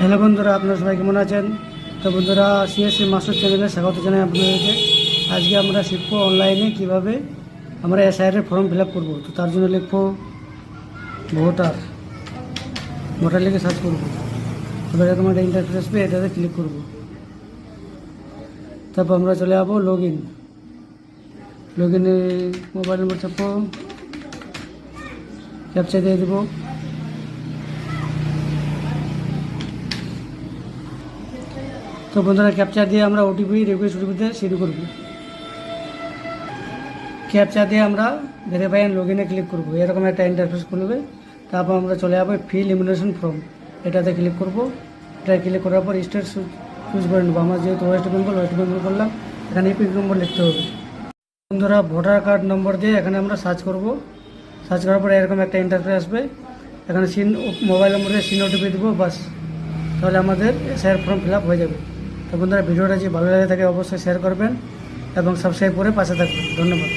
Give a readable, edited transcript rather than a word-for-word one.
Hello বন্ধুরা, আপনারা সবাই কেমন আছেন? তো বন্ধুরা, সিএসসি মাস্টার চ্যানেলে স্বাগত জানাই আপনাদেরকে। আজকে আমরা শিখবো অনলাইনে কিভাবে আমরা এসআইআরের ফর্ম ফিল আপ করবো। তো তার জন্য লিখবো ভোটার, ভোটার লিখে সার্চ করবো। তারপরে এরকম একটা ইন্টারফেস আসবে, এটাতে ক্লিক করবো। তারপর আমরা চলে যাবো লগ ইনে মোবাইল নম্বর চাপবো, ক্যাপচা দিয়ে দেবো। তো বন্ধুরা, ক্যাপচার দিয়ে আমরা ওটিপি রিকোয়েস্ট ওটিপিতে শুরু করব। ক্যাপচার দিয়ে আমরা ভেরিফাই অ্যান্ড লগ ইনে ক্লিক করব। এরকম একটা ইন্টারফেস খুলবে। তারপর আমরা চলে যাবো ফিল ইমিউনেশন ফর্ম, এটাতে ক্লিক করব। এটা ক্লিক করার পর স্টেট চুজ করে নেবো। আমার যেহেতু ওয়েস্ট বেঙ্গল করলাম। এখানে ইপিক নম্বর লিখতে হবে। বন্ধুরা, ভোটার কার্ড নম্বর দিয়ে এখানে আমরা সার্চ করব। সার্চ করার পরে এরকম একটা ইন্টারফেস আসবে। এখানে মোবাইল নম্বর দিয়ে সিন ওটিপি দেবো, বাস। তাহলে আমাদের এসআইআর ফর্ম ফিল আপ হয়ে যাবে। তো বন্ধুরা, ভিডিওটা যদি ভালো লাগে থাকে অবশ্যই শেয়ার করবেন এবং সাবস্ক্রাইব করে পাশে থাকবেন। ধন্যবাদ।